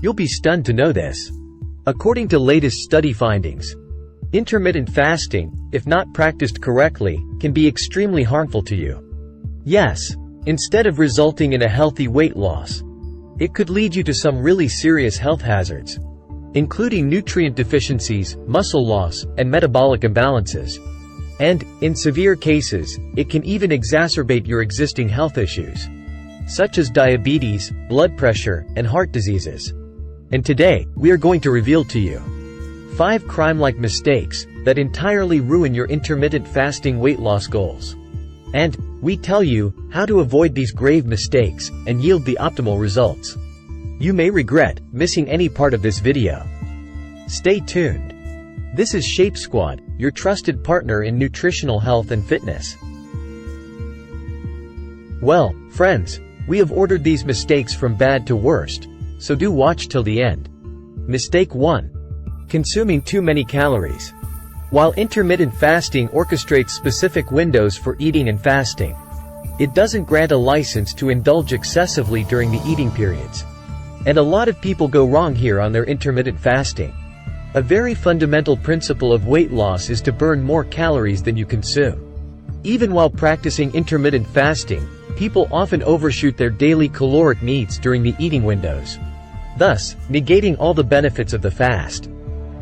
You'll be stunned to know this. According to latest study findings, intermittent fasting, if not practiced correctly, can be extremely harmful to you. Yes, instead of resulting in a healthy weight loss, it could lead you to some really serious health hazards, including nutrient deficiencies, muscle loss, and metabolic imbalances. And, in severe cases, it can even exacerbate your existing health issues, such as diabetes, blood pressure, and heart diseases. And today, we are going to reveal to you 5 crime-like mistakes that entirely ruin your intermittent fasting weight loss goals. And we tell you how to avoid these grave mistakes and yield the optimal results. You may regret missing any part of this video. Stay tuned. This is Shape Squad, your trusted partner in nutritional health and fitness. Well, friends, we have ordered these mistakes from bad to worst, so do watch till the end. Mistake 1. Consuming too many calories. While intermittent fasting orchestrates specific windows for eating and fasting, it doesn't grant a license to indulge excessively during the eating periods. And a lot of people go wrong here on their intermittent fasting. A very fundamental principle of weight loss is to burn more calories than you consume. Even while practicing intermittent fasting, people often overshoot their daily caloric needs during the eating windows, thus negating all the benefits of the fast.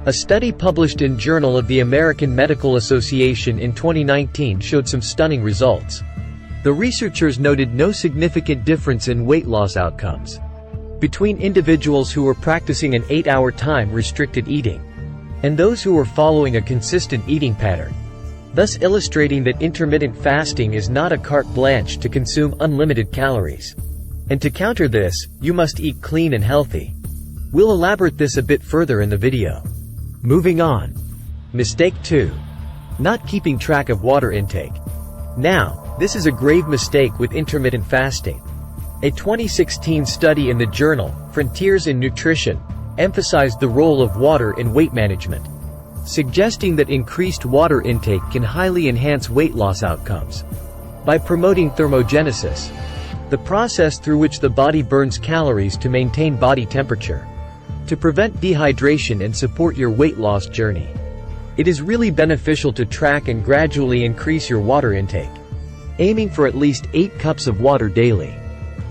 A study published in Journal of the American Medical Association in 2019 showed some stunning results. The researchers noted no significant difference in weight loss outcomes between individuals who were practicing an 8-hour time-restricted eating and those who were following a consistent eating pattern, thus illustrating that intermittent fasting is not a carte blanche to consume unlimited calories. And to counter this, you must eat clean and healthy. We'll elaborate this a bit further in the video. Moving on. Mistake 2. Not keeping track of water intake. Now, this is a grave mistake with intermittent fasting. A 2016 study in the journal, Frontiers in Nutrition, emphasized the role of water in weight management, suggesting that increased water intake can highly enhance weight loss outcomes. By promoting thermogenesis, the process through which the body burns calories to maintain body temperature, to prevent dehydration and support your weight loss journey. It is really beneficial to track and gradually increase your water intake, aiming for at least 8 cups of water daily,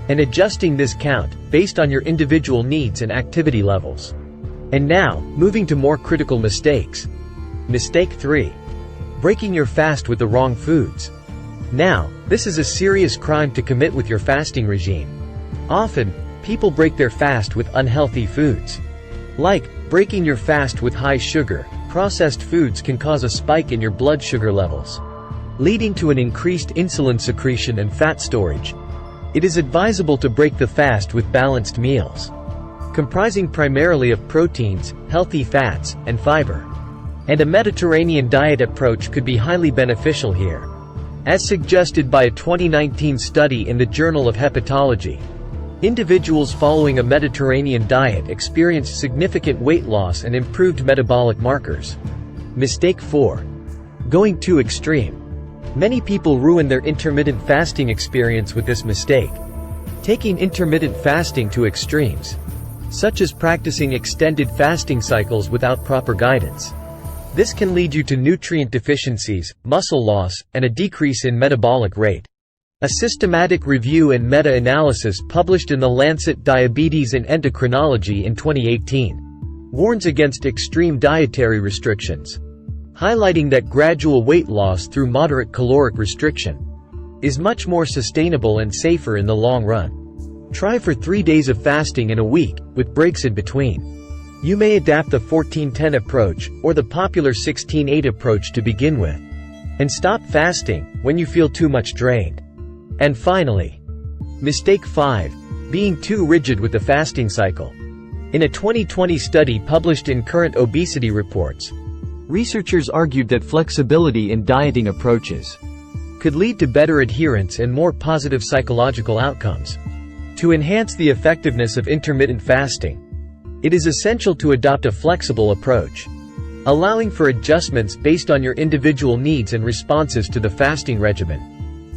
and adjusting this count based on your individual needs and activity levels. And now, moving to more critical mistakes. Mistake 3. Breaking your fast with the wrong foods. Now, this is a serious crime to commit with your fasting regime. Often, people break their fast with unhealthy foods. Like, breaking your fast with high sugar, processed foods can cause a spike in your blood sugar levels, leading to an increased insulin secretion and fat storage. It is advisable to break the fast with balanced meals, comprising primarily of proteins, healthy fats, and fiber. And a Mediterranean diet approach could be highly beneficial here, as suggested by a 2019 study in the Journal of Hepatology. Individuals following a Mediterranean diet experienced significant weight loss and improved metabolic markers. Mistake 4. Going too extreme. Many people ruin their intermittent fasting experience with this mistake. Taking intermittent fasting to extremes, such as practicing extended fasting cycles without proper guidance. This can lead you to nutrient deficiencies, muscle loss, and a decrease in metabolic rate. A systematic review and meta-analysis published in The Lancet Diabetes and Endocrinology in 2018 warns against extreme dietary restrictions, highlighting that gradual weight loss through moderate caloric restriction is much more sustainable and safer in the long run. Try for 3 days of fasting in a week, with breaks in between. You may adapt the 14-10 approach, or the popular 16-8 approach to begin with, and stop fasting when you feel too much drained. And finally, mistake 5. Being too rigid with the fasting cycle. In a 2020 study published in Current Obesity Reports, researchers argued that flexibility in dieting approaches could lead to better adherence and more positive psychological outcomes. To enhance the effectiveness of intermittent fasting, it is essential to adopt a flexible approach, allowing for adjustments based on your individual needs and responses to the fasting regimen.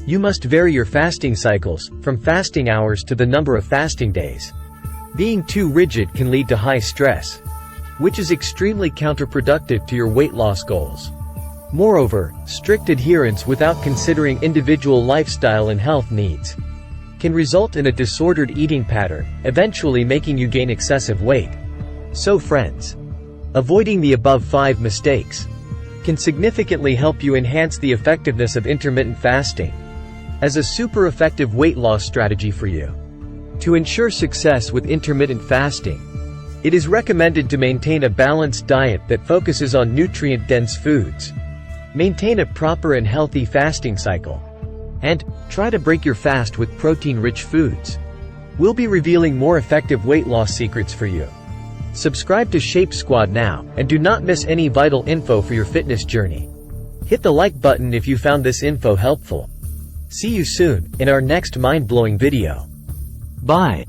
You must vary your fasting cycles, from fasting hours to the number of fasting days. Being too rigid can lead to high stress, which is extremely counterproductive to your weight loss goals. Moreover, strict adherence without considering individual lifestyle and health needs can result in a disordered eating pattern, eventually making you gain excessive weight. So friends, avoiding the above 5 mistakes can significantly help you enhance the effectiveness of intermittent fasting as a super effective weight loss strategy for you. To ensure success with intermittent fasting, it is recommended to maintain a balanced diet that focuses on nutrient-dense foods, maintain a proper and healthy fasting cycle, and try to break your fast with protein-rich foods. We'll be revealing more effective weight loss secrets for you. Subscribe to Shape Squad now, and do not miss any vital info for your fitness journey. Hit the like button if you found this info helpful. See you soon, in our next mind-blowing video. Bye.